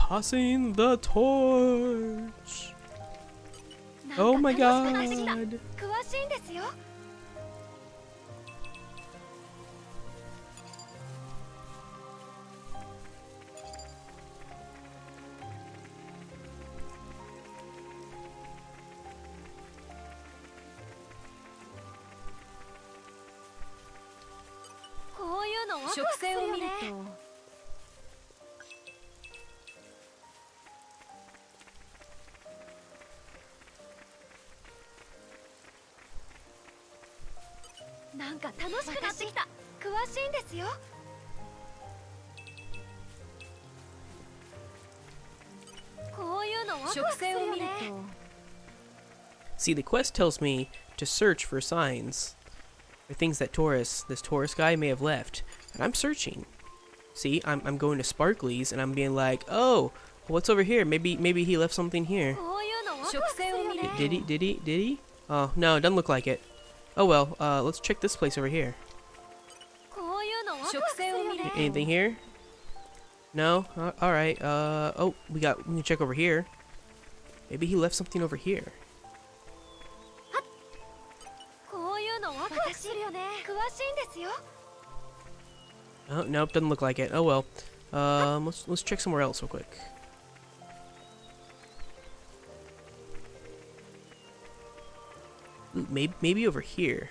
Passing the torch. Oh my god. See, the quest tells me to search for signs or things that this tourist guy may have left, and I'm searching. See, I'm going to Sparkly's and I'm being like, oh, what's over here? Maybe he left something here. Did he? Oh no, it doesn't look like it. Oh well, let's check this place over here. Anything here? No? Alright, oh, we can check over here. Maybe he left something over here. Oh, nope, doesn't look like it. Oh well. Let's check somewhere else real quick. Ooh, maybe over here.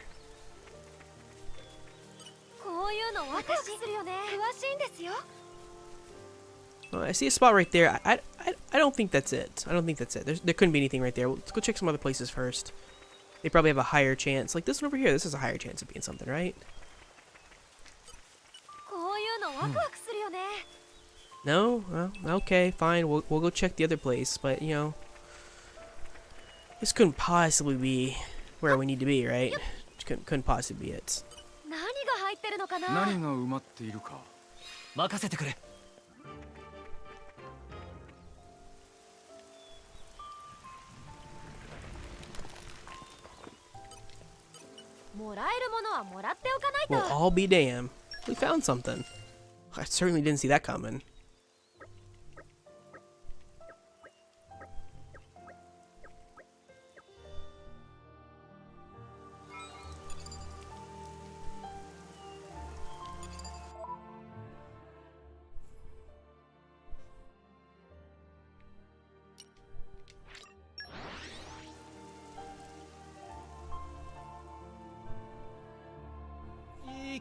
Oh, I see a spot right there. I don't think that's it. I don't think that's it. There couldn't be anything right there. Let's go check some other places first. They probably have a higher chance. Like this one over here. This is a higher chance of being something, right? No? Well, okay, fine. We'll go check the other place. But, you know, this couldn't possibly be where we need to be, right? Couldn't possibly be it. Well, I'll be damned. We found something. I certainly didn't see that coming.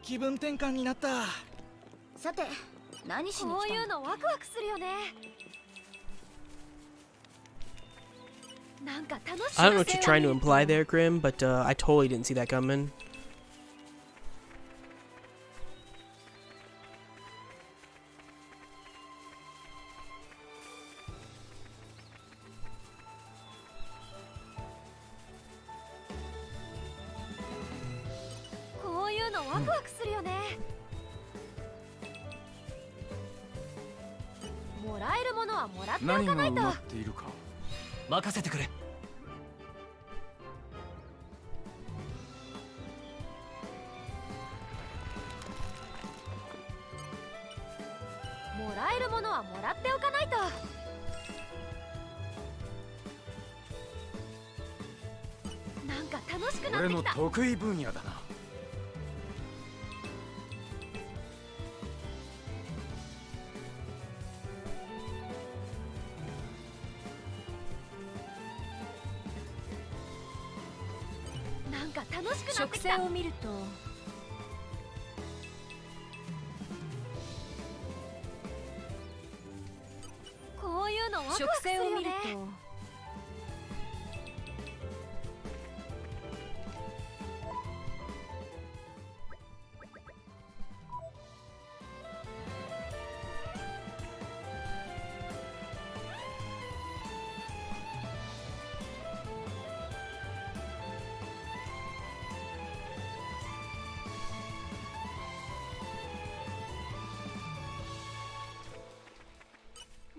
I don't know what you're trying to imply there, Grim, but I totally didn't see that coming.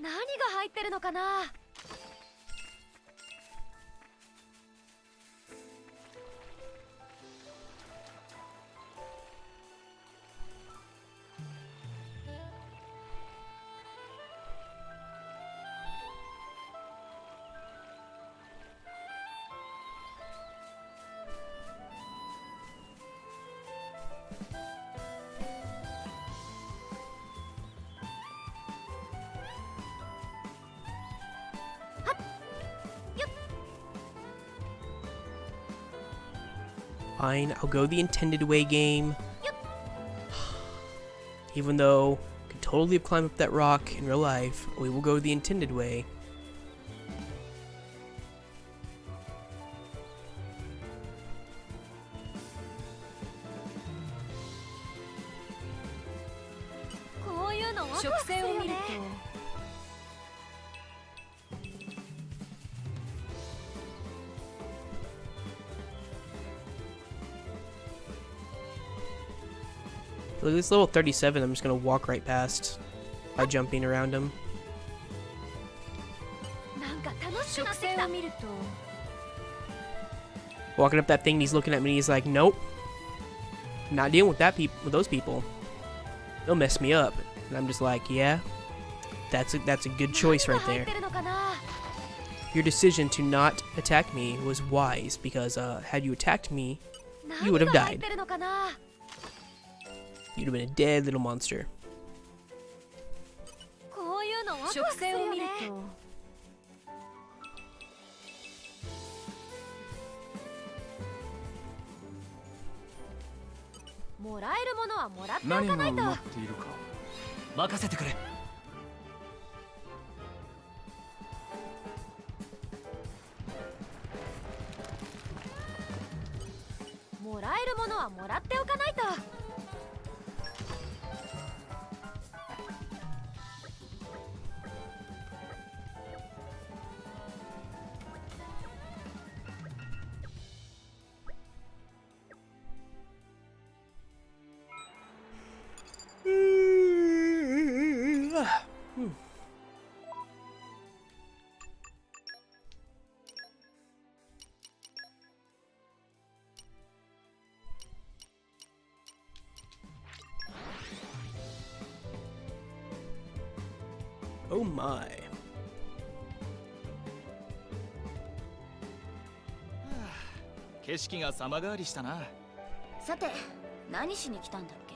入ってるのかな。Fine, I'll go the intended way, game. Even though I could totally have climbed up that rock in real life, we will go the intended way. Look at this level 37, I'm just gonna walk right past by jumping around him. Walking up that thing, he's looking at me, he's like, nope. Not dealing with with those people. They'll mess me up. And I'm just like, yeah, that's a good choice right there. Your decision to not attack me was wise, because had you attacked me, you would have died. You'd have been a dead little monster. Oh my. 景色が様変わりしたな。さて、何しに来たんだっけ?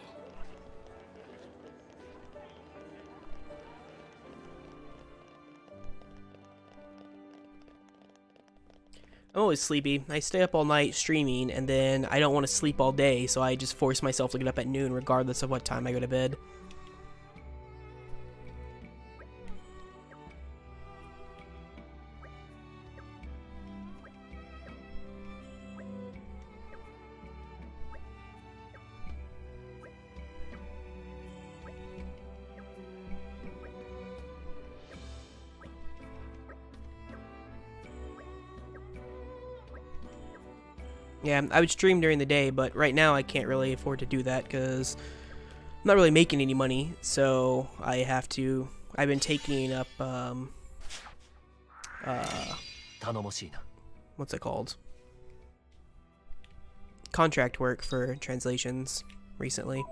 I'm always sleepy. I stay up all night streaming, and then I don't want to sleep all day, so I just force myself to get up at noon regardless of what time I go to bed. Yeah, I would stream during the day, but right now I can't really afford to do that because I'm not really making any money, so I have to... I've been taking up, what's it called? Contract work for translations recently.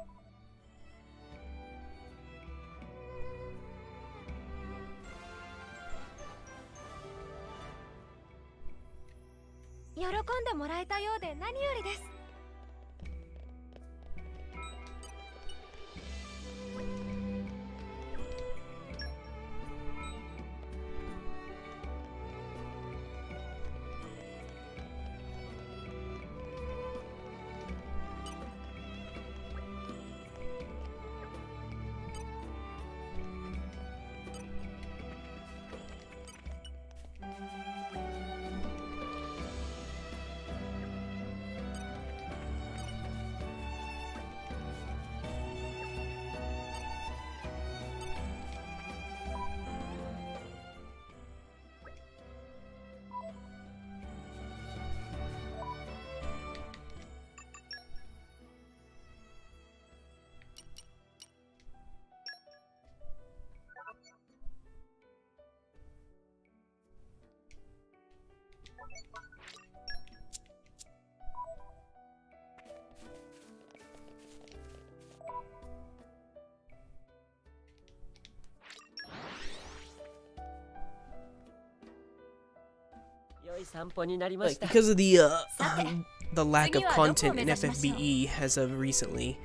like because of the lack of content in FFBE as of recently,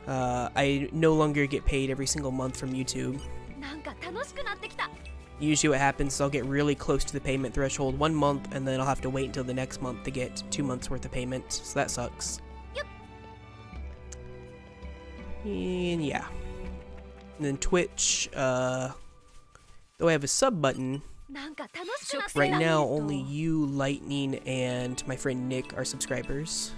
I no longer get paid every single month from YouTube. なんか楽しくなってきた。 Usually what happens is I'll get really close to the payment threshold 1 month, and then I'll have to wait until the next month to get 2 months worth of payment, so that sucks. Yep. And yeah. And then Twitch, though I have a sub button, なんか楽しくなってきた。 right now only you, Lightning, and my friend Nick are subscribers.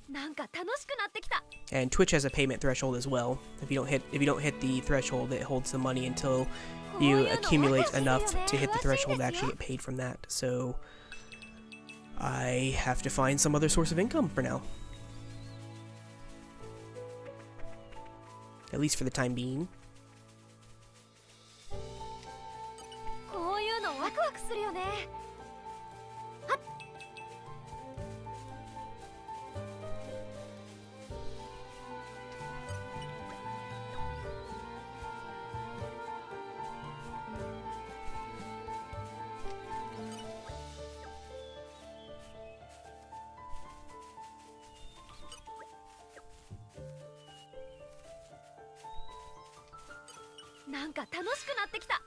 なんか楽しくなってきた。 And Twitch has a payment threshold as well. If you don't hit the threshold, it holds the money until you accumulate enough to hit the threshold to actually get paid from that. So I have to find some other source of income for now. At least for the time being. こういうのワクワクするよね。 なんか楽しくなってきた。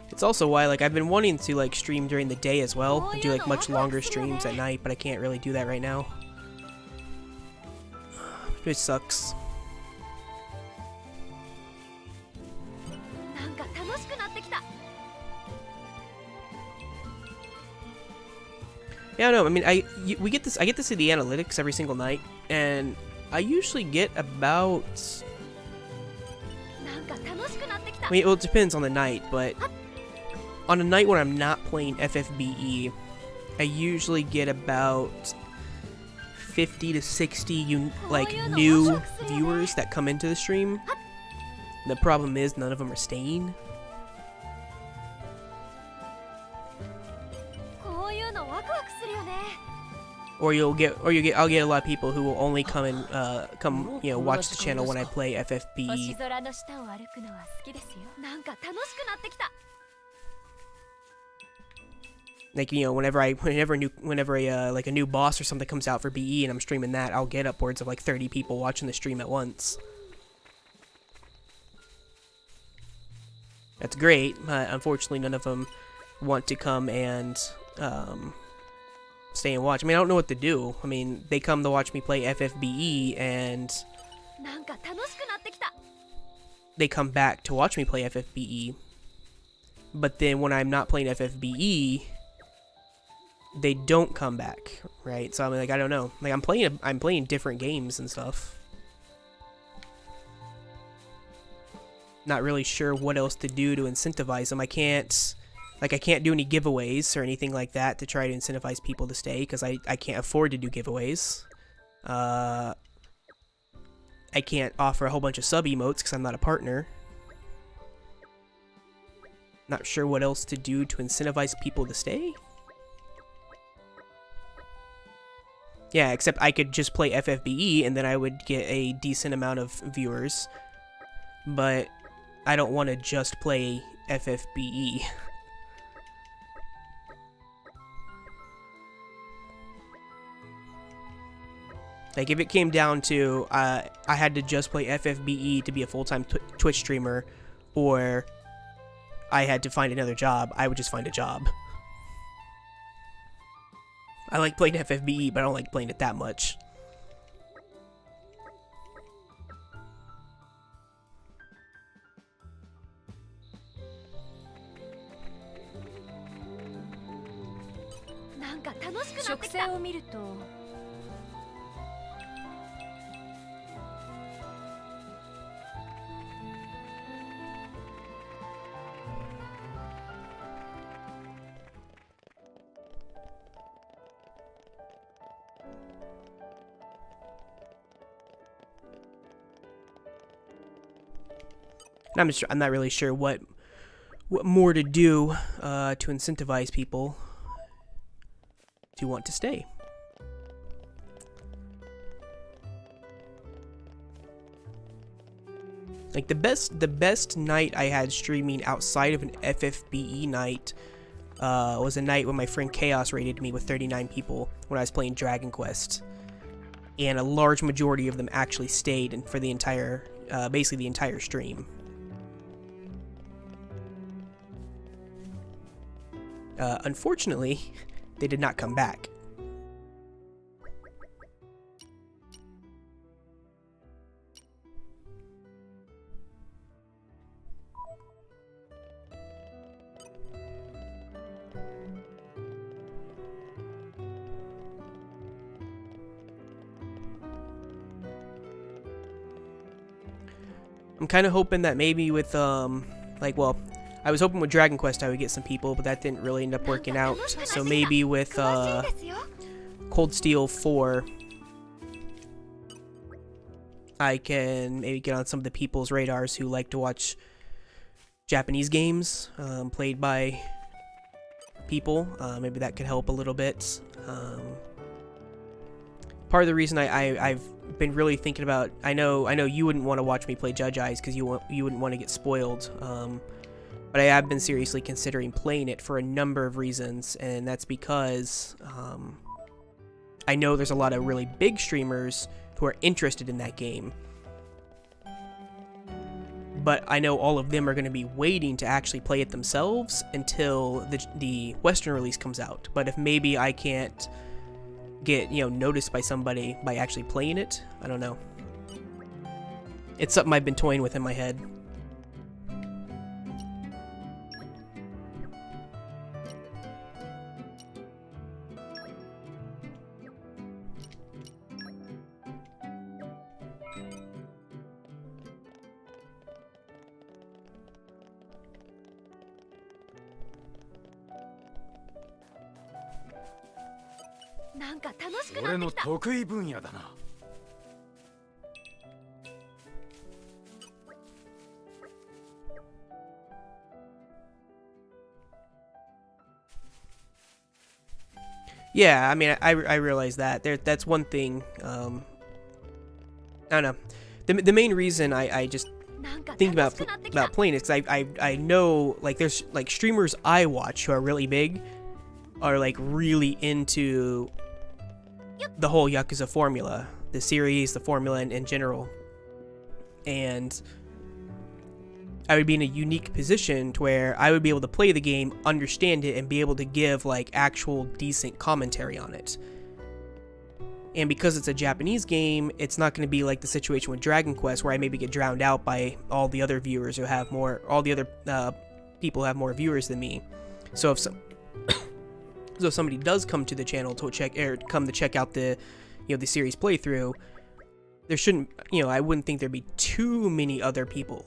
It's also why, like, I've been wanting to, like, stream during the day as well, and do, like, much longer streams at night, but I can't really do that right now. Which sucks. なんか楽しくなってきた。 Yeah, no, I mean, I get to see the analytics every single night, and I usually get about... なんか楽しくなってきた。 I mean, well, it depends on the night, but on a night when I'm not playing FFBE, I usually get about 50 to 60 like new viewers that come into the stream. The problem is none of them are staying. こういうのワクワクするよね。 Or I'll get a lot of people who will only come and watch the channel when I play 星 FFBE. 空の下を歩くのは好きですよ。なんか楽しくなってきた。 Like, you know, whenever a new boss or something comes out for BE and I'm streaming that, I'll get upwards of like 30 people watching the stream at once. That's great, but unfortunately none of them want to come and stay and watch. I mean, I don't know what to do. I mean, they come to watch me play FFBE and なんか楽しくなってきた。 they come back to watch me play FFBE. But then when I'm not playing FFBE, they don't come back, right? So I'm like, I don't know. Like I'm playing different games and stuff. Not really sure what else to do to incentivize them. I can't do any giveaways or anything like that to try to incentivize people to stay because I can't afford to do giveaways. I can't offer a whole bunch of sub emotes because I'm not a partner. Not sure what else to do to incentivize people to stay. Yeah, except I could just play FFBE and then I would get a decent amount of viewers. But I don't want to just play FFBE. Like, if it came down to I had to just play FFBE to be a full-time Twitch streamer, or I had to find another job, I would just find a job. I like playing FFBE, but I don't like playing it that much. か楽しくなって植きた。生を見ると And I'm not really sure what more to do to incentivize people to want to stay. Like the best night I had streaming outside of an FFBE night was a night when my friend Chaos raided me with 39 people when I was playing Dragon Quest, and a large majority of them actually stayed and for the entire basically the entire stream. Unfortunately, they did not come back. I'm kind of hoping that maybe with like, well, I was hoping with Dragon Quest I would get some people, but that didn't really end up working out. So maybe with Cold Steel 4, I can maybe get on some of the people's radars who like to watch Japanese games played by people. Maybe that could help a little bit. Part of the reason I've been really thinking about, I know you wouldn't want to watch me play Judge Eyes because you wouldn't want to get spoiled. But I have been seriously considering playing it for a number of reasons, and that's because I know there's a lot of really big streamers who are interested in that game. But I know all of them are going to be waiting to actually play it themselves until the Western release comes out. But if maybe I can't get, noticed by somebody by actually playing it, I don't know. It's something I've been toying with in my head. Yeah, I mean, I realize that. That's one thing. I don't know. The main reason I just think about playing it is because I know, like, there's, like, streamers I watch who are really big are, like, really into the whole Yakuza formula. The series, the formula in general. And I would be in a unique position to where I would be able to play the game, understand it, and be able to give, like, actual decent commentary on it. And because it's a Japanese game, it's not going to be like the situation with Dragon Quest where I maybe get drowned out by all the other viewers who have more, all the other people who have more viewers than me. So if somebody does come to the channel to check out the, the series playthrough, there shouldn't, I wouldn't think there'd be too many other people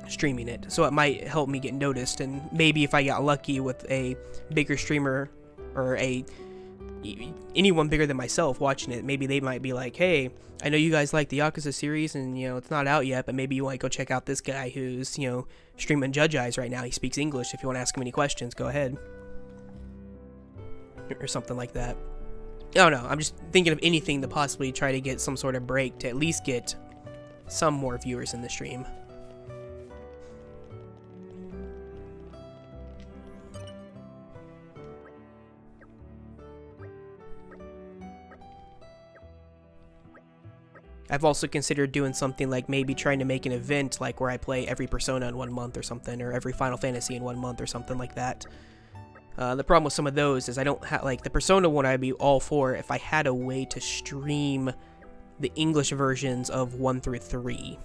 streaming it, so it might help me get noticed. And maybe if I got lucky with a bigger streamer or anyone bigger than myself watching it, maybe they might be like, hey, I know you guys like the Yakuza series and it's not out yet, but maybe you want to go check out this guy who's streaming Judge Eyes right now. He speaks English. If you want to ask him any questions, go ahead, or something like that. I don't know, I'm just thinking of anything to possibly try to get some sort of break to at least get some more viewers in the stream. I've also considered doing something like maybe trying to make an event like where I play every Persona in 1 month or something, or every Final Fantasy in 1 month or something like that. The problem with some of those is I don't have, like, the Persona one I'd be all for if I had a way to stream the English versions of 1 through 3.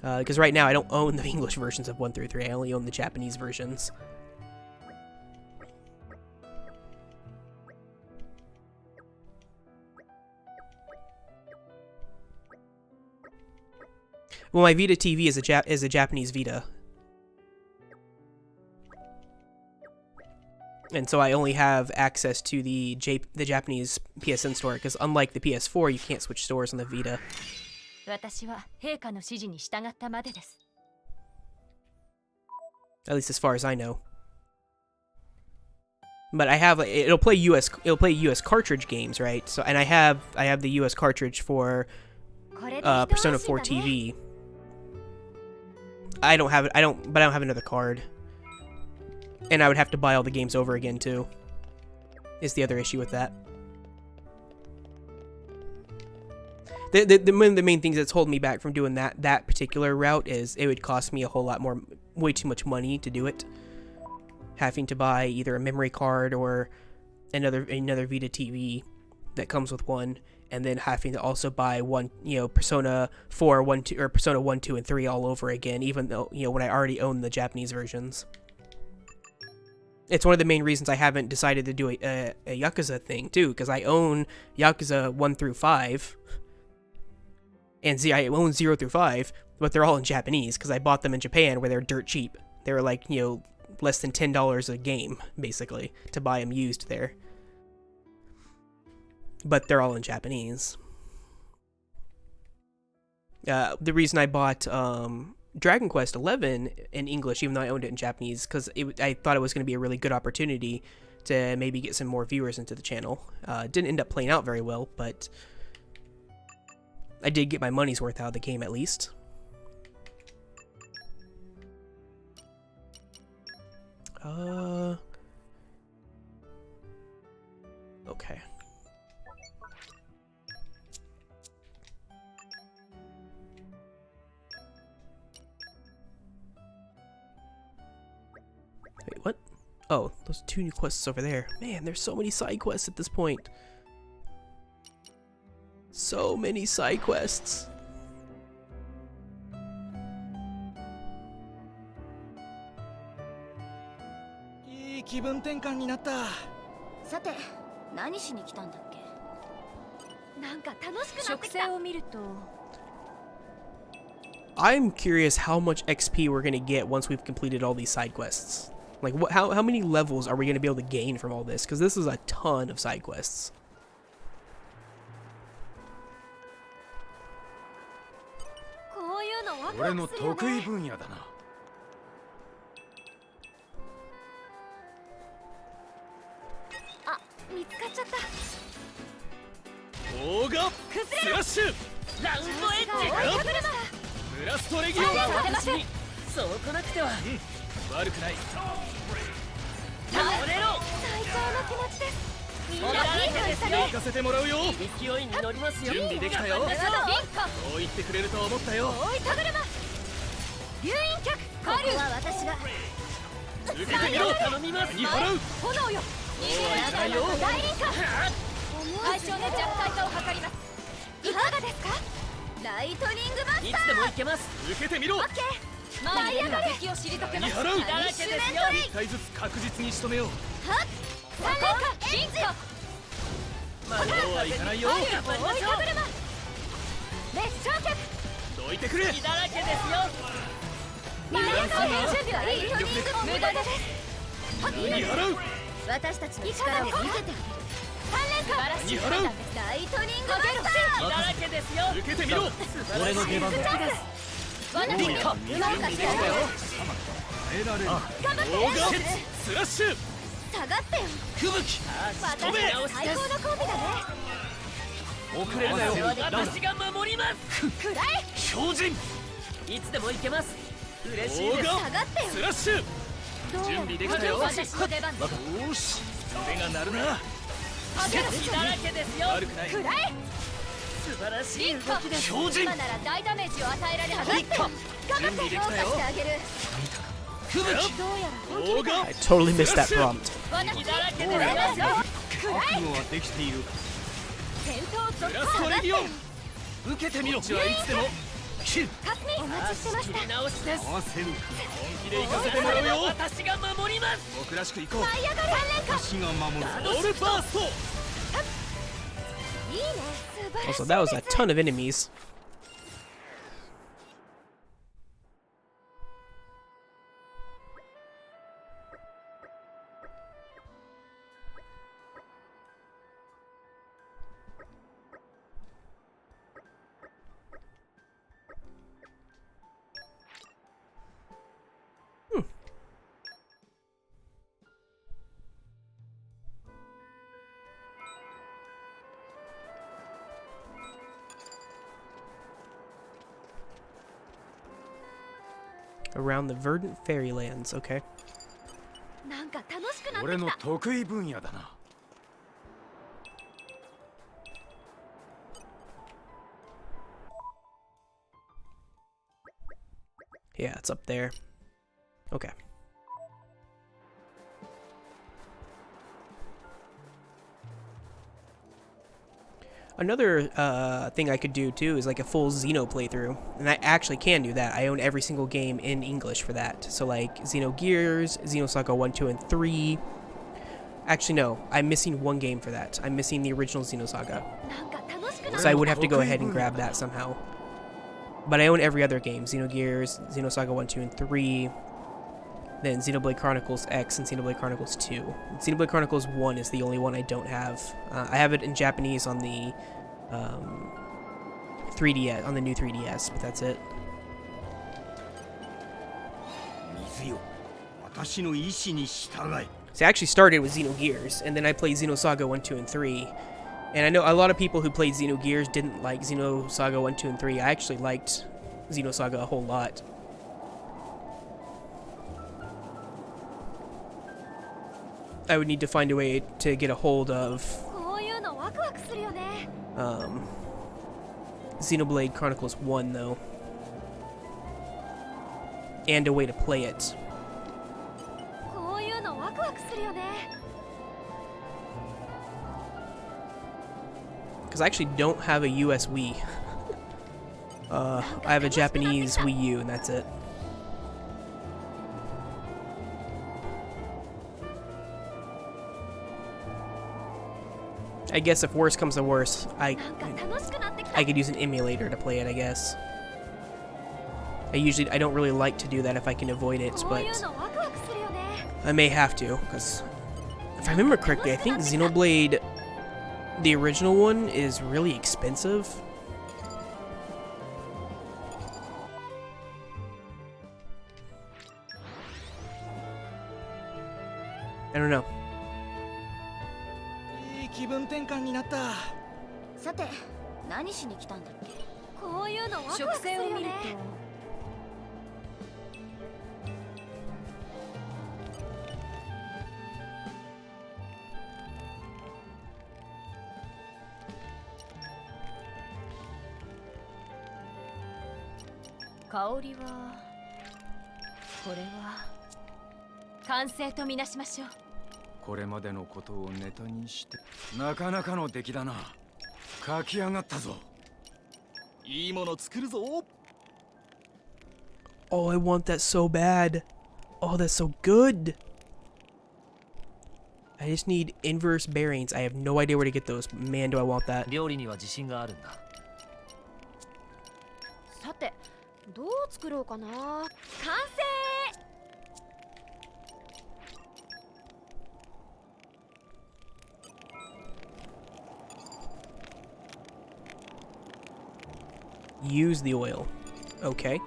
Because right now I don't own the English versions of 1 through 3, I only own the Japanese versions. Well, my Vita TV is a Japanese Vita. And so I only have access to the Japanese PSN store, because unlike the PS4, you can't switch stores on the Vita. 私は陛下の指示に従ったまでです。 At least as far as I know. But I have it'll play US cartridge games, right? So and I have the US cartridge for Persona 4 TV. I don't have another card. And I would have to buy all the games over again too. Is the other issue with that. One of the main things that's holding me back from doing that particular route is it would cost me a whole lot more, way too much money to do it. Having to buy either a memory card or another Vita TV that comes with one, and then having to also buy one, Persona 4, 1, 2, or Persona 1, 2, and 3 all over again, even though, when I already own the Japanese versions. It's one of the main reasons I haven't decided to do a Yakuza thing, too, because I own Yakuza 1 through 5, and I own 0 through 5, but they're all in Japanese, because I bought them in Japan where they're dirt cheap. They were like, less than $10 a game, basically, to buy them used there. But they're all in Japanese. The reason I bought Dragon Quest XI in English, even though I owned it in Japanese, because I thought it was going to be a really good opportunity to maybe get some more viewers into the channel. Didn't end up playing out very well, but I did get my money's worth out of the game at least. Okay. Wait, what? Oh, those 2 new quests over there. Man, there's so many side quests at this point. So many side quests.さて、何しに来たんだっけ？なんか楽しくなってきた。植生を見ると I'm curious how much XP we're gonna get once we've completed all these side quests. Like, how many levels are we gonna be able to gain from all this? Because this is a ton of side quests. こういうのワクワクするよね。俺の得意分野だな。あ、見つかっちゃった。オーガスラッシュラウンドエッジブラストレギオンは私にそうこなくては、悪くない倒れろ最高の気持ちです。みんなピピンクしたね。行かせてもらうよ勢いに乗りますよ。準備できたよそう言ってくれると思ったよおいタグルマ流飲客カリュウは私が受けてみろ頼みますに払う炎よ逃げるよ大輪火対象の弱体化を図ります。いかがですか？ライトニングマスターいつでも行けます。受けてみろオッケー舞い上がれ敵を退けます。に払うだらけですよ。1体ずつ確実に仕留めようはっ三連火エンジンまあそうはいかないよおいタグルマ列焼却どいてくれだらけですよ。みんなの準備はいい？無駄です。に払う私たちの力を見せてあげる。三連火に払うライトニングマスターだらけですよ。受けてみろ俺の出番だ私に馬を貸してあげる。耐えられる頑張ってオーガスラッシュ下がってよ。吹雪私たち最高のコンビだね。遅れるなよ私が守ります。くらえ標準いつでも行けます。嬉しいオーです。下がガってよ。スラッシュ準備できたよ私の出番です。よし腕が鳴るな血だらけですよ。悪くないくらえ素晴らしい動きです。標準今なら大ダメージを与えられる。下がってよ。頑張って評価してあげる。吹雪どうやらオーガ I totally missed that prompt. 私だらけですよ。くらえ覚悟はできている。戦闘続ブラストレギオン受けてみろこっちはいつでもキルかすみお待ちしてました。切り直しです合わせるか。本気で行かせてもらうよ私が守ります僕らしく行こう舞い上がれ。三連火私が守る。オールバーストいいね。素晴らしい。 Also, that was a ton of enemies. Around the verdant fairylands. Okay. なんか楽しくなって俺のきた。得意分野だな。 Yeah, it's up there. Okay. Another thing I could do too is like a full Xeno playthrough, and I actually can do that. I own every single game in English for that. So like Xenogears, Xenosaga 1, 2, and 3. Actually, no, I'm missing one game for that. I'm missing the original Xenosaga. なんか楽しくなっ So I would have to go ahead and grab that somehow. But I own every other game. Xenogears, Xenosaga 1, 2, and 3. Then Xenoblade Chronicles X and Xenoblade Chronicles 2. Xenoblade Chronicles 1 is the only one I don't have. I have it in Japanese on the 3DS, on the new 3DS, but that's it. 水よ、私の意志に従え。 So I actually started with Xenogears, and then I played Xenosaga 1, 2, and 3. And I know a lot of people who played Xenogears didn't like Xenosaga 1, 2, and 3. I actually liked Xenosaga a whole lot. I would need to find a way to get a hold of こういうのワクワクするよね。 Xenoblade Chronicles 1, though. And a way to play it. こういうのワクワクするよね。 Because I actually don't have a US Wii. I have a Japanese Wii U, and that's it. I guess if worse comes to worse, なんか楽しくなってきた。 I could use an emulator to play it, I guess. I don't really like to do that if I can avoid it, こういう but のワクワクするよね。 I may have to, because if I remember correctly, I think Xenoblade, the original one, is really expensive. I don't know. いい気分転換になった。さて、何しに来たんだっけ。こういうのワクワクするよね。 香りはこれは完成とみなしましょう。これまでのことをネタにしてなかなかの出来だな。書き上がったぞ。いいもの作るぞ。 Oh, I want that so bad. Oh, that's so good. I just need inverse bearings. I have no idea where to get those. Man, do I want that. 料理には自信があるんだ。さて、どう作ろうかな。完成。 Use the oil. Okay.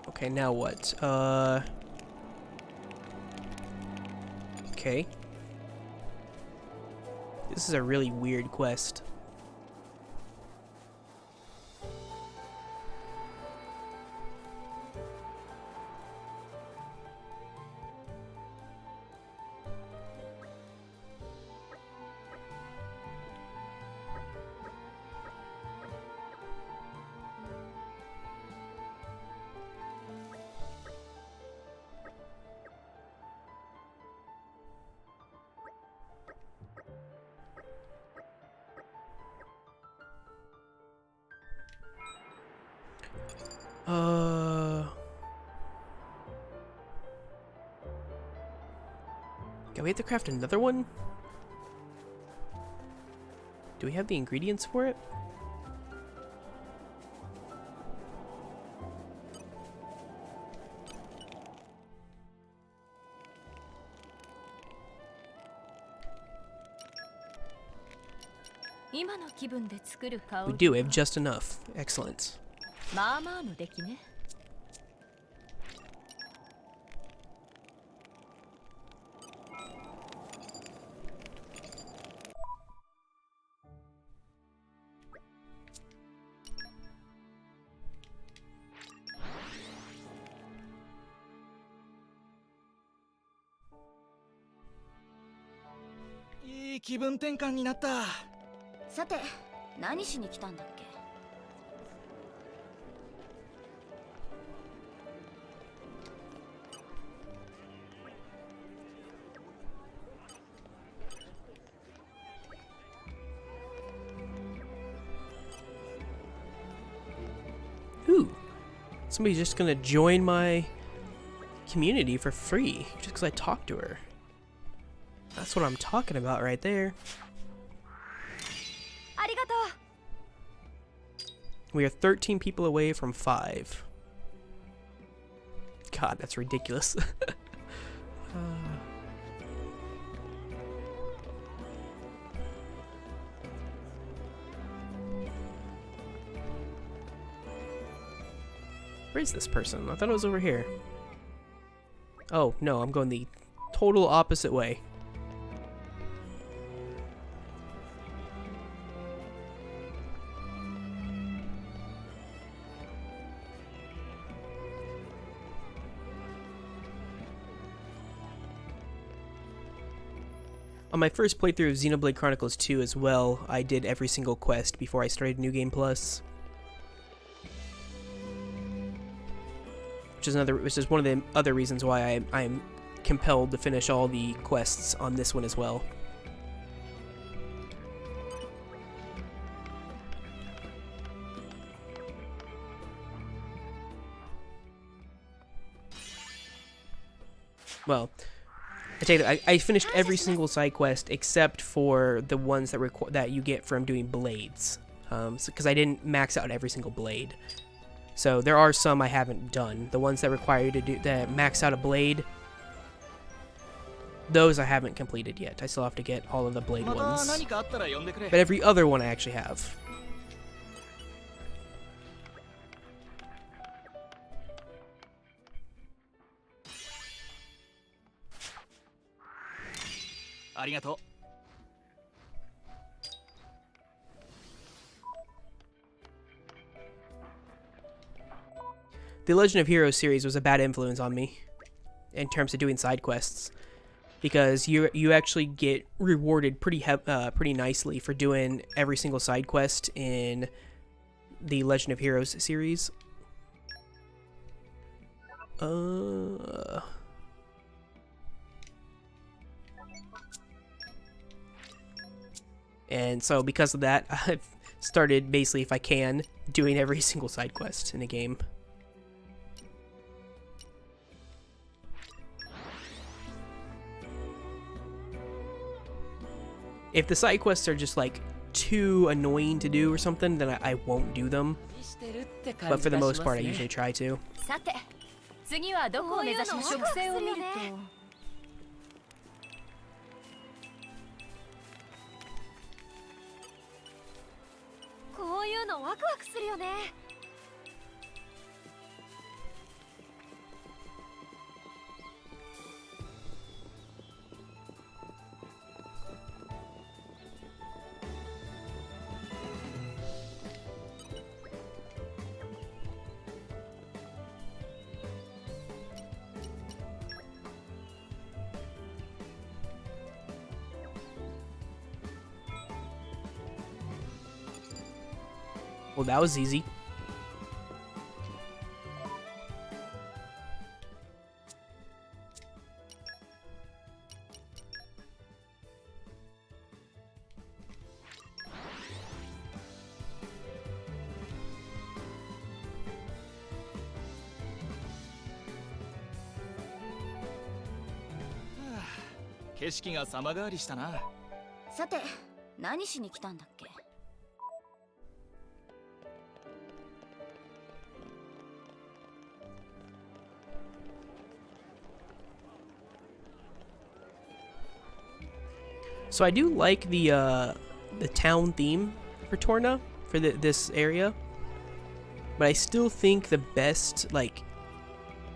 Okay, now what? Okay. This is a really weird quest. Do we have to craft another one? Do we have the ingredients for it? We do, we have just enough. Excellent. まあまあの出来ね。気分転換になった。さて、何しに来たんだっけ？ Ooh, somebody's just gonna join my community for free just because I talked to her. That's what I'm talking about right there. We are 13 people away from 5. God, that's ridiculous. Where's this person? I thought it was over here. Oh, no, I'm going the total opposite way. On my first playthrough of Xenoblade Chronicles 2 as well, I did every single quest before I started New Game Plus. Which is one of the other reasons why I'm compelled to finish all the quests on this one as well. Well, I tell you that I finished every single side quest except for the ones that you get from doing blades, because I didn't max out every single blade. So there are some I haven't done. The ones that require you to max out a blade, those I haven't completed yet. I still have to get all of the blade ones. But every other one I actually have. The Legend of Heroes series was a bad influence on me in terms of doing side quests, because you actually get rewarded pretty nicely for doing every single side quest in the Legend of Heroes series. And so because of that, I've started basically, if I can, doing every single side quest in a game. If the side quests are just like too annoying to do or something, then I won't do them. But for the most part, I usually try to. Well, that was easy.さて、何しに来たんだっけ？ So I do like the town theme for Torna, for this area, but I still think the best like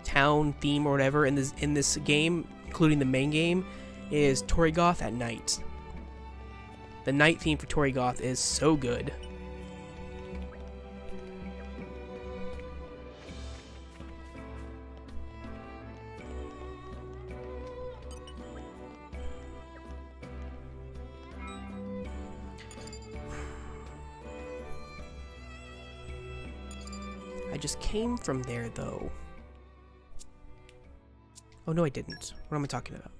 town theme or whatever in this game, including the main game, is Torrigoth at night. The night theme for Torrigoth is so good. I just came from there, though. Oh, no, I didn't. What am I talking about?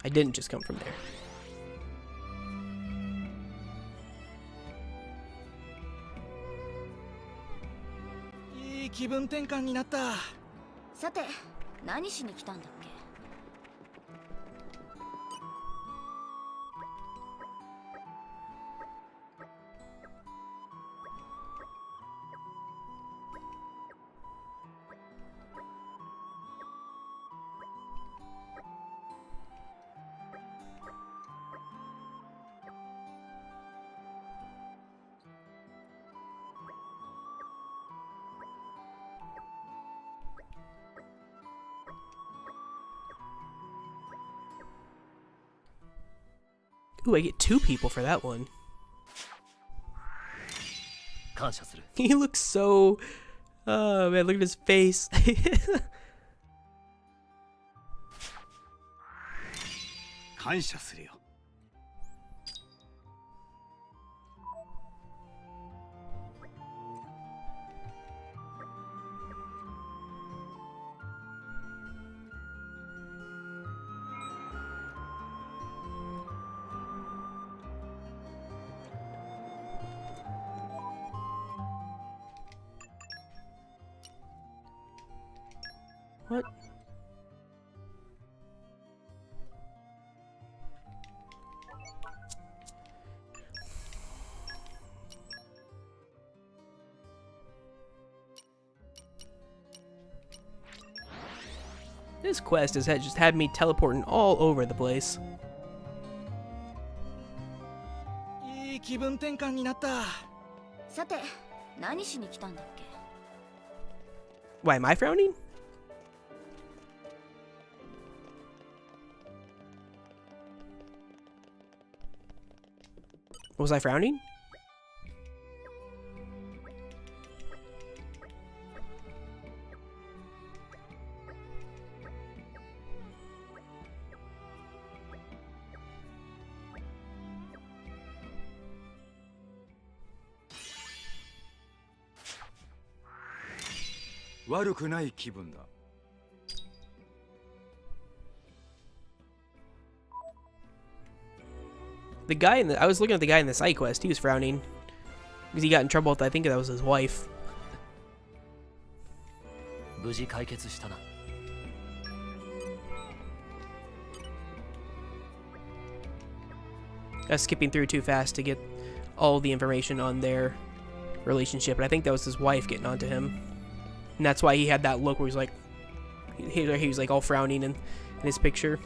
I didn't just come from there. いい気分転換になった。さて、何しに来たんだっけ？ Ooh, I get 2 people for that one. 感謝する。 He looks so... Oh, man, look at his face. 感謝するよ。 What? This quest has just had me teleporting all over the place. いい気分転換になった。さて、何しに来たんだっけ？ Why, am I frowning? Was I frowning? The guy in the... I was looking at the guy in the side quest. He was frowning. Because he got in trouble with... I think that was his wife. 無事解決したな。 I was skipping through too fast to get all the information on their relationship. But I think that was his wife getting onto him. And that's why he had that look where he's like... He was like all frowning in his picture.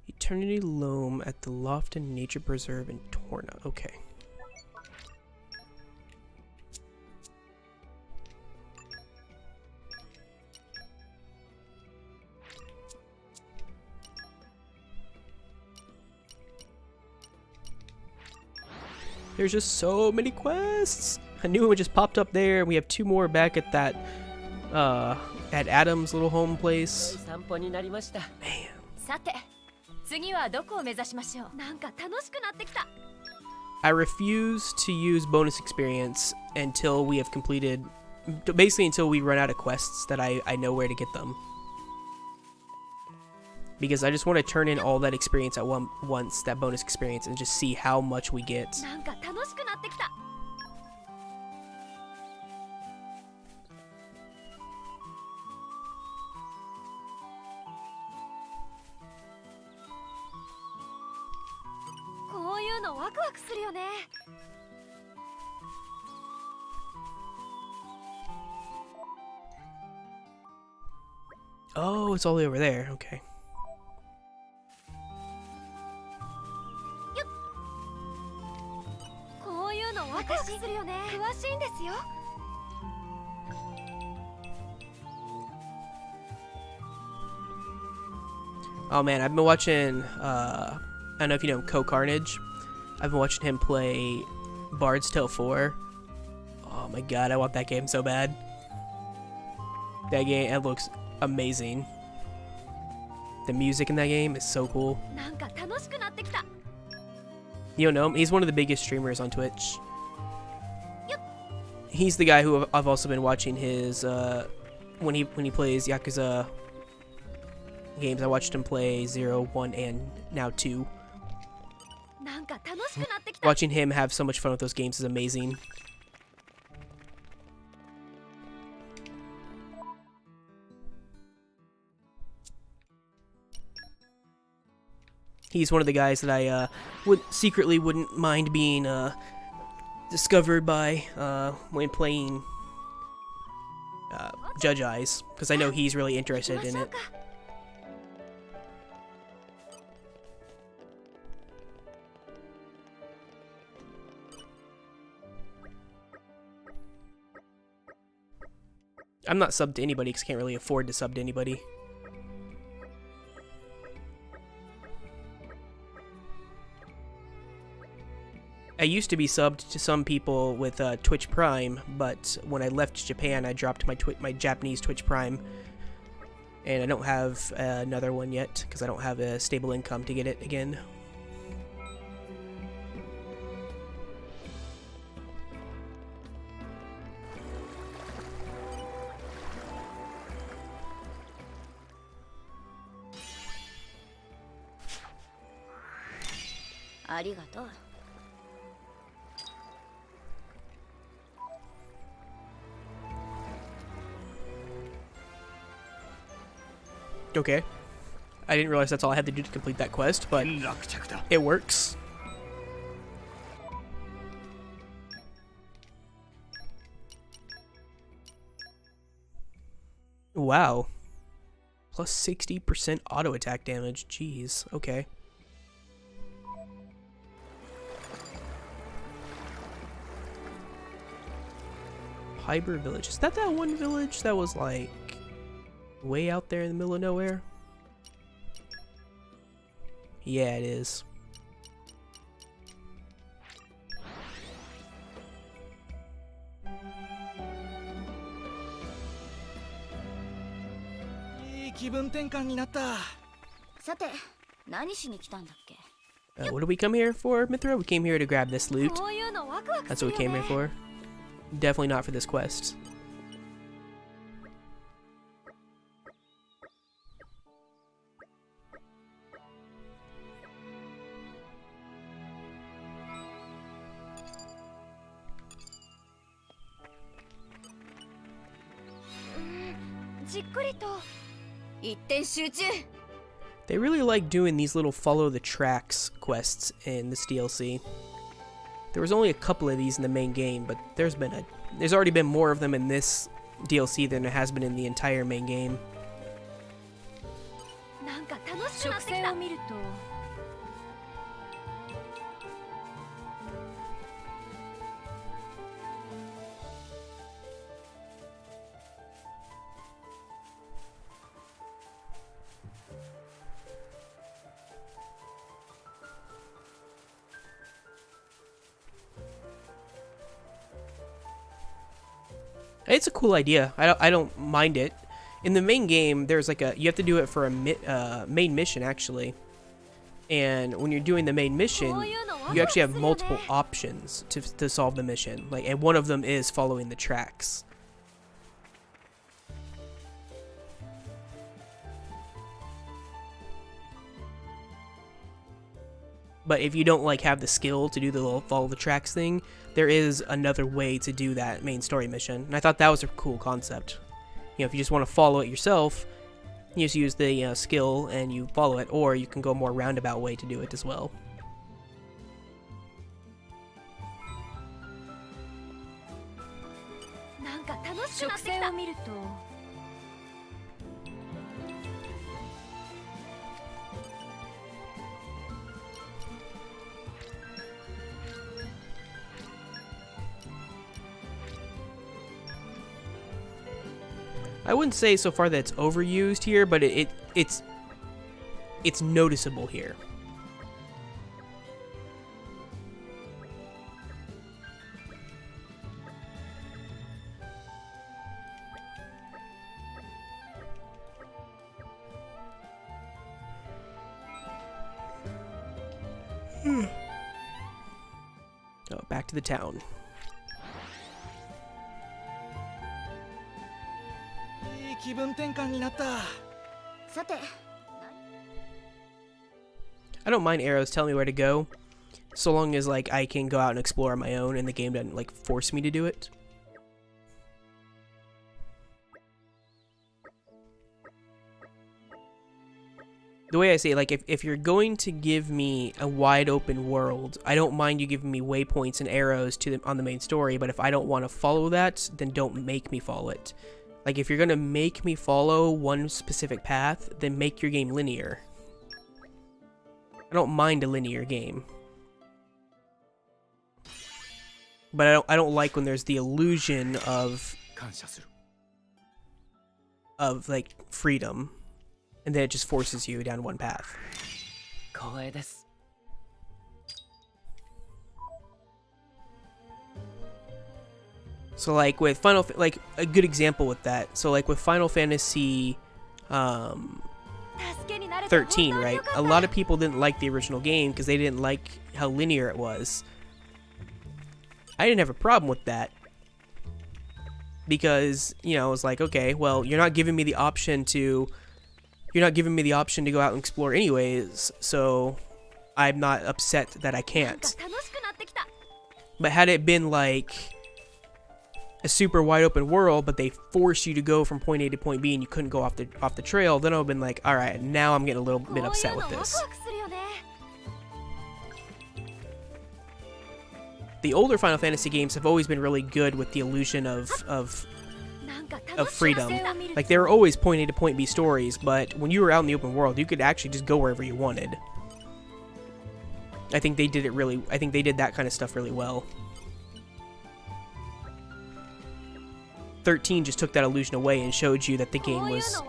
Eternity Loam at the Lofton Nature Preserve in Torna. Okay. There's just so many quests. A new one just popped up there, and we have 2 more back at that at Addam's little home place. Man. さて、次はどこを目指しましょう。なんか楽しくなってきた。 I refuse to use bonus experience until we have completed, basically until we run out of quests that I know where to get them. Because I just want to turn in all that experience at once, that bonus experience, and just see how much we get. なんか楽しくなってきた。 こういうのワクワクするよね。 Oh, it's all the way over there. Okay. こういうのワクワクするよね。詳しいんですよ。 Oh man, I've been watching, I don't know if you know Carnage. I've been watching him play Bard's Tale 4. Oh my god, I want that game so bad. That game, it looks amazing. The music in that game is so cool. なんか楽しくなってきた You don't know him? He's one of the biggest streamers on Twitch. He's the guy who I've also been watching his when he plays Yakuza games. I watched him play 0, 1, and now 2. なんか楽しくなってきた Watching him have so much fun with those games is amazing. He's one of the guys that I wouldn't mind being discovered by when playing Judge Eyes, because I know he's really interested in it. I'm not subbed to anybody because I can't really afford to sub to anybody. I used to be subbed to some people with Twitch Prime, but when I left Japan, I dropped my Japanese Twitch Prime, and I don't have another one yet because I don't have a stable income to get it again. Arigato. Okay. I didn't realize that's all I had to do to complete that quest, but it works. Wow. Plus 60% auto attack damage. Jeez. Okay. Hyber Village. Is that one village that was like way out there in the middle of nowhere? Yeah, it is. What did we come here for, Mythra? We came here to grab this loot. That's what we came here for. Definitely not for this quest. They really like doing these little follow the tracks quests in this DLC. There was only a couple of these in the main game, but there's already been more of them in this DLC than there has been in the entire main game. It's a cool idea. I don't mind it. In the main game, there's like you have to do it for a main mission actually. And when you're doing the main mission, you actually have multiple options to solve the mission. Like, and one of them is following the tracks. But if you don't like have the skill to do the little follow the tracks thing, there is another way to do that main story mission. And I thought that was a cool concept. You know, if you just want to follow it yourself, you just use the skill and you follow it, or you can go a more roundabout way to do it as well. I wouldn't say so far that it's overused here, but it's noticeable here. Oh, back to the town. いい気分転換になった。さて I don't mind arrows telling me where to go, so long as like I can go out and explore on my own and the game doesn't like force me to do it. The way I say it, like if you're going to give me a wide open world, I don't mind you giving me waypoints and arrows to on the main story, but if I don't want to follow that, then don't make me follow it. Like if you're going to make me follow one specific path, then make your game linear. I don't mind a linear game. But I don't like when there's the illusion of like freedom. And then it just forces you down one path. 光栄です。 So like with like a good example with that. So like with Final Fantasy 13, right? A lot of people didn't like the original game because they didn't like how linear it was. I didn't have a problem with that. Because, you know, I was like, okay, well, you're not giving me the option to go out and explore anyways, so I'm not upset that I can't. But had it been like a super wide open world, but they force you to go from point A to point B and you couldn't go off the trail, then I would have been like, alright, now I'm getting a little bit upset with this. The older Final Fantasy games have always been really good with the illusion of freedom. Like, they were always point A to point B stories, but when you were out in the open world, you could actually just go wherever you wanted. I think they did that kind of stuff really well. 13 just took that illusion away and showed you that the game was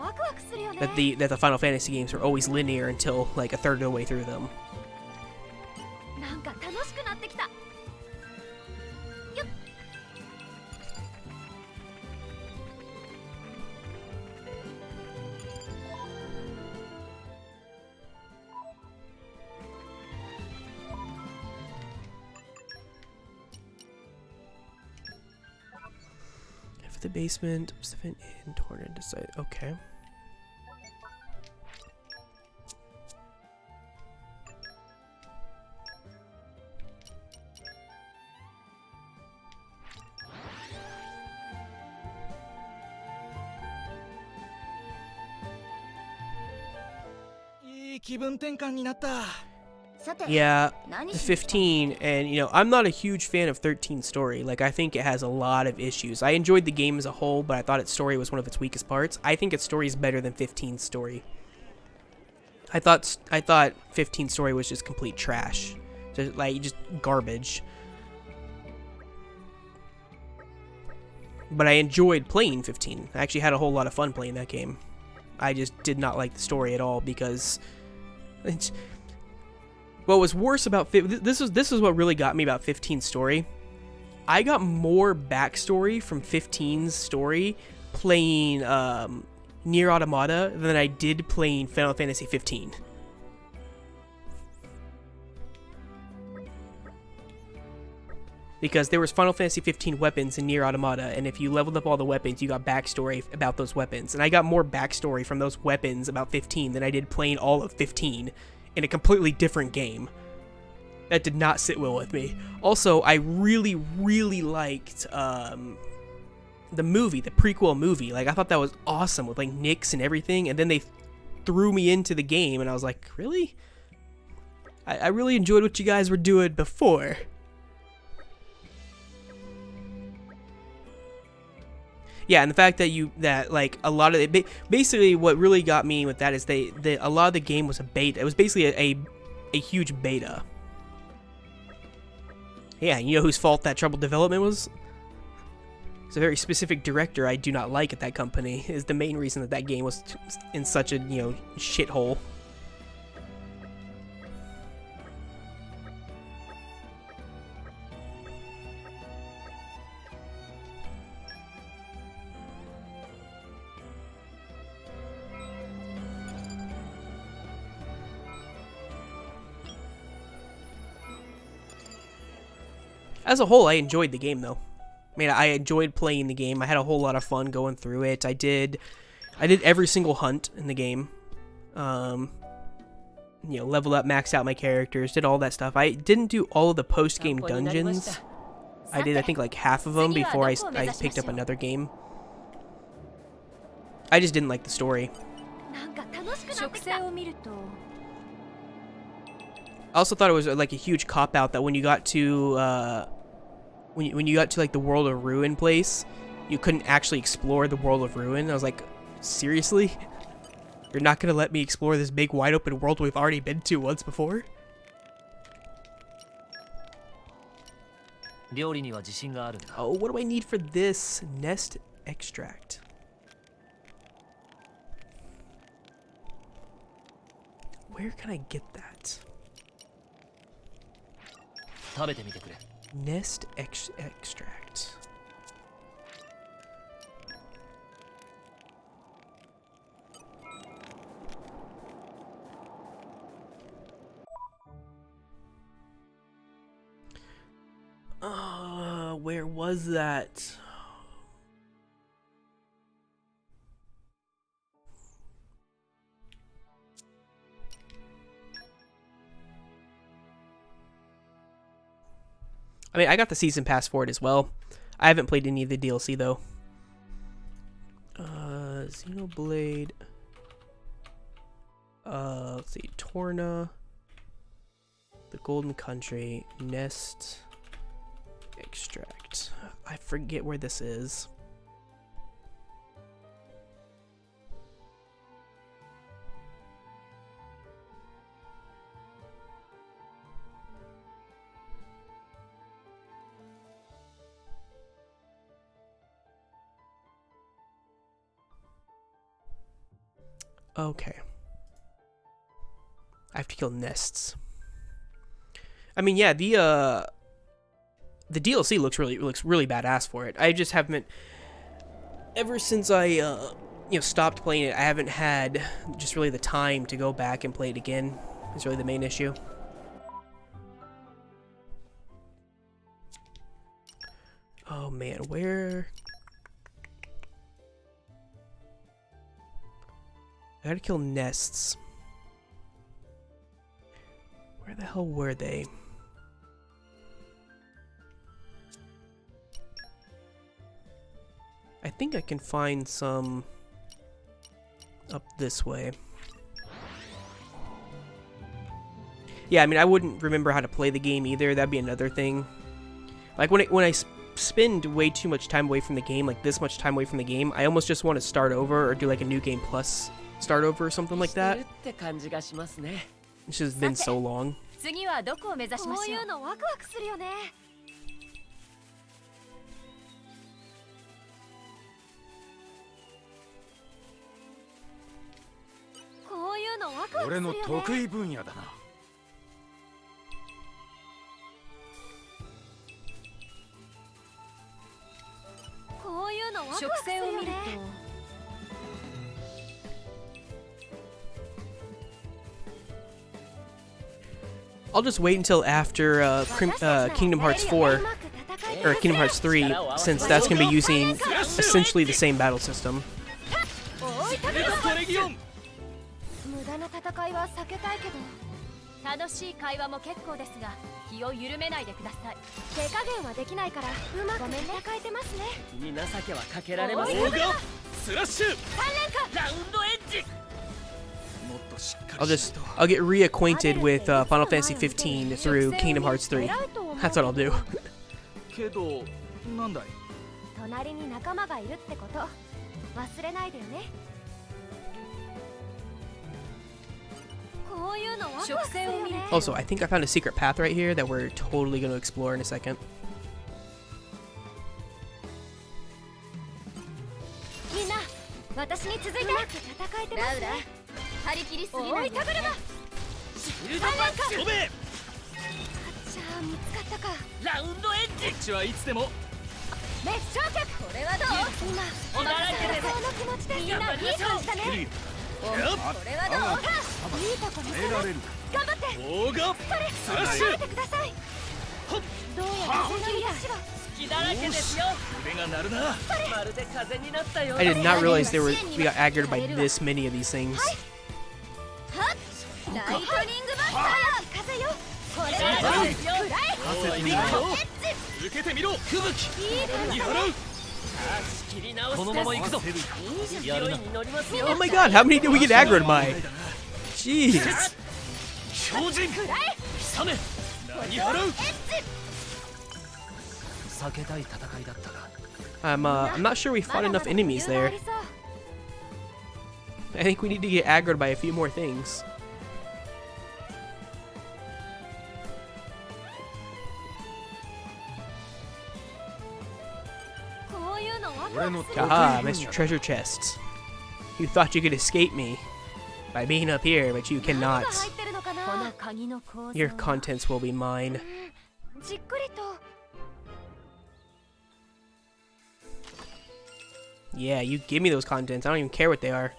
that the Final Fantasy games were always linear until like a third of the way through them. The basement, Stefan in Torna decide. Okay. Yeah, 15, and you know, I'm not a huge fan of 13's story. Like, I think it has a lot of issues. I enjoyed the game as a whole, but I thought its story was one of its weakest parts. I think its story is better than 15's story. I thought 15's story was just complete trash. Just garbage. But I enjoyed playing 15. I actually had a whole lot of fun playing that game. I just did not like the story at all because it's... What was worse about this is what really got me about 15's story. I got more backstory from 15's story playing Nier Automata than I did playing Final Fantasy 15. Because there was Final Fantasy 15 weapons in Nier Automata, and if you leveled up all the weapons, you got backstory about those weapons. And I got more backstory from those weapons about 15 than I did playing all of 15. In a completely different game. That did not sit well with me. Also, I really, really liked the movie, the prequel movie. Like, I thought that was awesome with like Nyx and everything, and then they threw me into the game, and I was like, really? I really enjoyed what you guys were doing before. Yeah, and the fact that like a lot of it, basically what really got me with that is a lot of the game was a beta. It was basically a huge beta. Yeah, you know whose fault that troubled development was? It's a very specific director I do not like at that company. Is the main reason that game was in such a, you know, shithole. As a whole, I enjoyed the game though. I mean, I enjoyed playing the game. I had a whole lot of fun going through it. I did every single hunt in the game. You know, leveled up, maxed out my characters, did all that stuff. I didn't do all of the post-game dungeons. I did, I think, like half of them before I picked up another game. I just didn't like the story. I also thought it was like a huge cop-out that when you got to when you got to like the World of Ruin place, you couldn't actually explore the World of Ruin. I was like, seriously? You're not gonna let me explore this big wide open world we've already been to once before? Oh, what do I need for this? Nest extract. Where can I get that? Nest extract. Where was that? I mean, I got the season pass for it as well. I haven't played any of the DLC though. Xenoblade. Let's see, Torna, the Golden Country, Nest extract. I forget where this is. Okay. I have to kill nests. I mean, yeah, the DLC looks really badass for it. I just haven't, ever since I stopped playing it, I haven't had just really the time to go back and play it again. Is really the main issue. Oh man, where? I gotta kill nests. Where the hell were they? I think I can find some up this way. Yeah, I mean, I wouldn't remember how to play the game either. That'd be another thing. Like when I spend way too much time away from the game, like this much time away from the game, I almost just want to start over or do like a new game plus start over or something like that. It's just been so long. I'll just wait until after Kingdom Hearts 4 or Kingdom Hearts 3, since that's going to be using essentially the same battle system. I'll get reacquainted with Final Fantasy 15 through Kingdom Hearts 3. That's what I'll do. Also, I think I found a secret path right here that we're totally going to explore in a second. どうやら本気だ。隙だらけですよ。腕が鳴るな。まるで風になったよ。 I did not realize we got aggroed by this many of these things. はっ。ライトニングバスター。風よ。これはですよ。受けてみろ。吹雪。見払う。仕切り直して。このまま行くぞ。勢いに乗りますよ。 Oh my god, how many did we get aggroed by? Jeez. 強靭。冷め。何払う。避けたい戦いだったが。I'm not sure we fought enough enemies there. I think we need to get aggroed by a few more things. Aha, Mr. Treasure Chests. You thought you could escape me by being up here, but you cannot. Your contents will be mine. Yeah, you give me those contents. I don't even care what they are.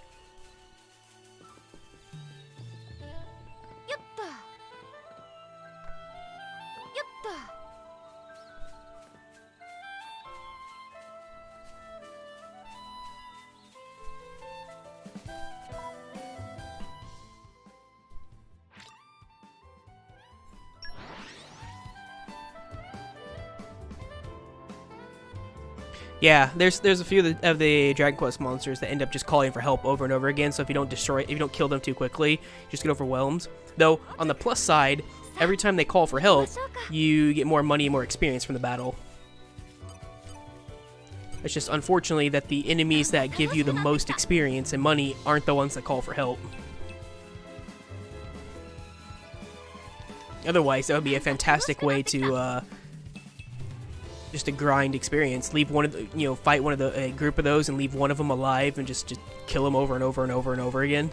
Yeah, there's a few of the Dragon Quest monsters that end up just calling for help over and over again. So if you don't kill them too quickly, you just get overwhelmed. Though on the plus side, every time they call for help, you get more money and more experience from the battle. It's just unfortunately that the enemies that give you the most experience and money aren't the ones that call for help. Otherwise, that would be a fantastic way to just a grind experience. Leave one of the, fight one of the a group of those and leave one of them alive and just kill them over and over and over and over again.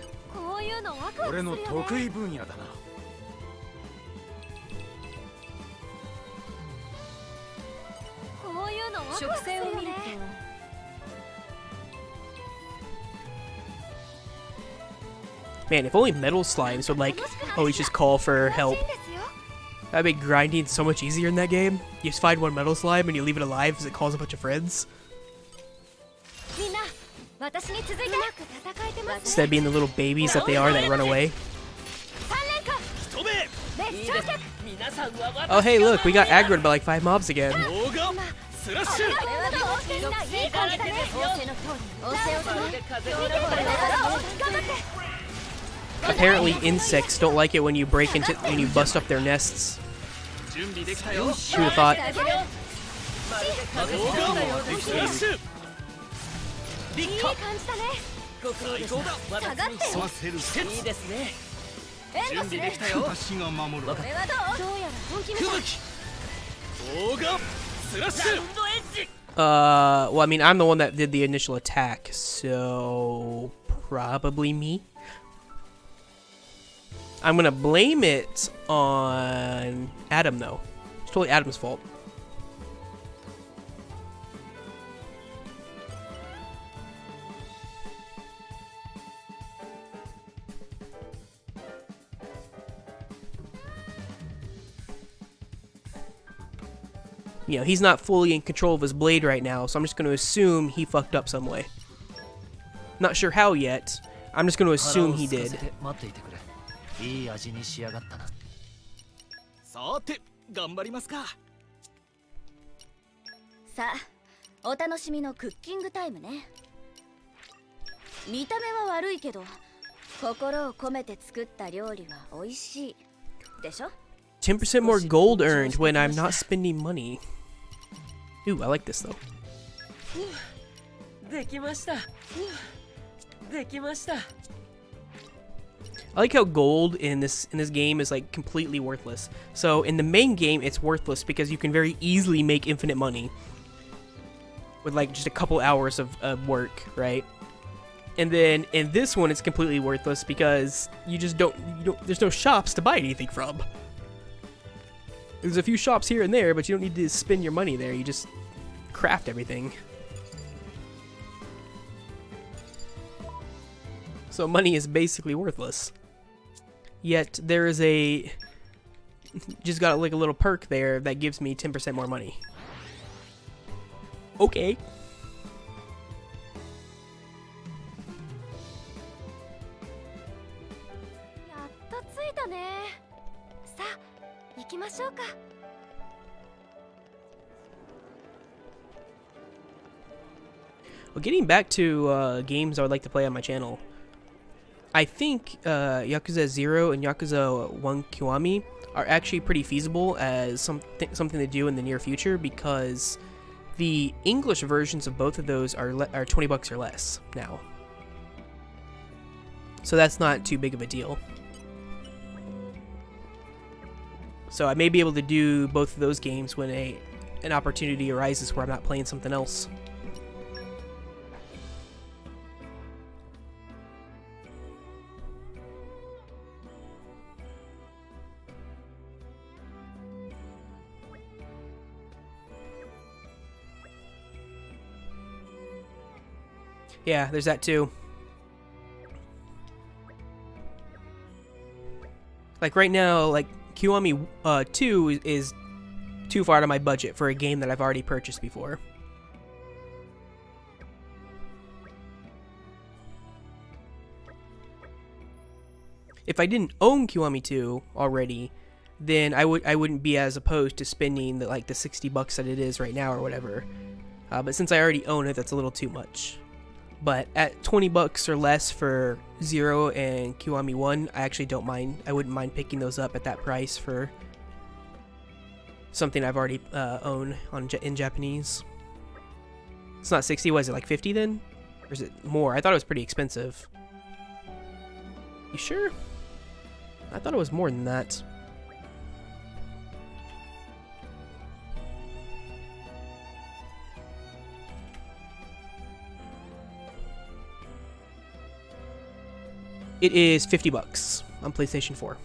Man, if only metal slimes would always just call for help. That'd make grinding so much easier in that game. You just find one metal slime and you leave it alive as it calls a bunch of friends. Instead of being the little babies that they are that run away. Oh hey look, we got aggroed by like 5 mobs again. Apparently insects don't like it when you when you bust up their nests. Who would have thought? Well, I mean, I'm the one that did the initial attack, so probably me. I'm gonna blame it on Addam, though. It's totally Addam's fault. He's not fully in control of his blade right now, so I'm just gonna assume he fucked up some way. Not sure how yet. I'm just gonna assume he did. いい味に仕上がったな。さて、頑張りますか。さあ、お楽しみのクッキングタイムね。見た目は悪いけど、心を込めて作った料理は美味しい。でしょ? 10% more gold earned when I'm not spending money. Ooh, I like this though. できました。できました。I like how gold in this game is like completely worthless. So in the main game, it's worthless because you can very easily make infinite money with like just a couple hours of work, right? And then in this one, it's completely worthless because you just don't. There's no shops to buy anything from. There's a few shops here and there, but you don't need to spend your money there. You just craft everything. So money is basically worthless. Yet there is a just got like a little perk there that gives me 10% more money. Okay. やっと着いたね。さあ、行きましょうか。Well, getting back to games I would like to play on my channel, I think Yakuza 0 and Yakuza 1 Kiwami are actually pretty feasible as something to do in the near future, because the English versions of both of those are $20 or less now. So that's not too big of a deal. So I may be able to do both of those games when an opportunity arises where I'm not playing something else. Yeah, there's that too. Like right now, like Kiwami 2 is too far out of my budget for a game that I've already purchased before. If I didn't own Kiwami 2 already, then I wouldn't be as opposed to spending the $60 that it is right now or whatever. But since I already own it, that's a little too much. But at $20 or less for 0 and Kiwami 1, I actually don't mind. I wouldn't mind picking those up at that price for something I've already owned in Japanese. It's not 60, was it like 50 then? Or is it more? I thought it was pretty expensive. You sure? I thought it was more than that. It is $50 on PlayStation 4.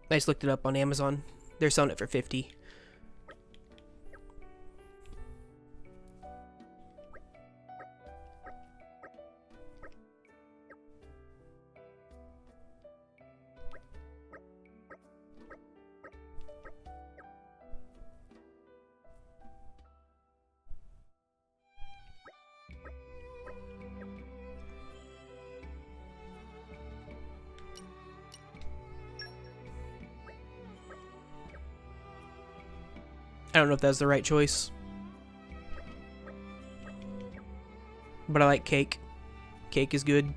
I just looked it up on Amazon. They're selling it for $50. I don't know if that's the right choice, but I like cake. Cake is good.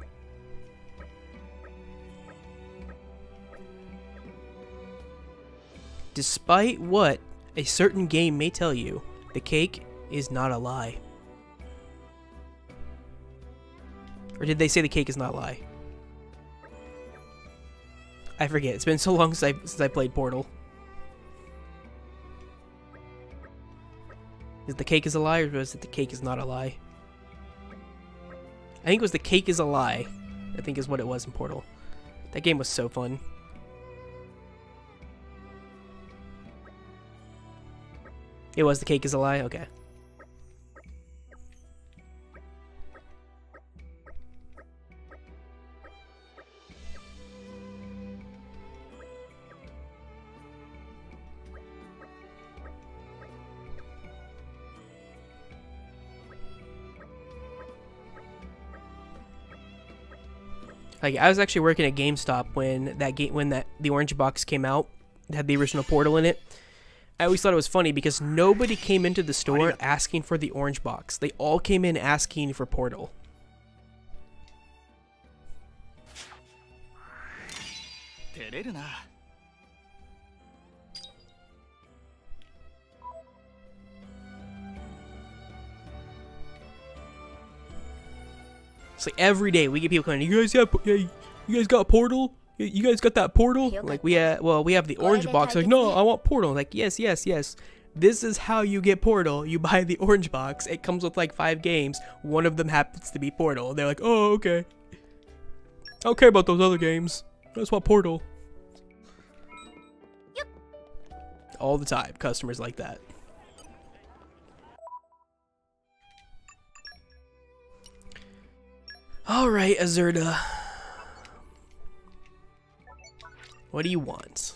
Despite what a certain game may tell you, the cake is not a lie. Or did they say the cake is not a lie? I forget. It's been so long since I played Portal. Is the cake is a lie, or was it the cake is not a lie? I think it was the cake is a lie, I think is what it was in Portal. That game was so fun. It was the cake is a lie? Okay. Like, I was actually working at GameStop when the orange box came out. It had the original Portal in it. I always thought it was funny because nobody came into the store asking for the orange box. They all came in asking for Portal. It's like every day we get people coming. You guys got Portal? You guys got that Portal? Like we have the orange box. Like, no, I want Portal. Like, yes. This is how you get Portal. You buy the orange box. It comes with like 5 games. One of them happens to be Portal. They're like, oh, okay. I don't care about those other games. I just want Portal. Yep. All the time, customers like that. Alright, Azurda. What do you want?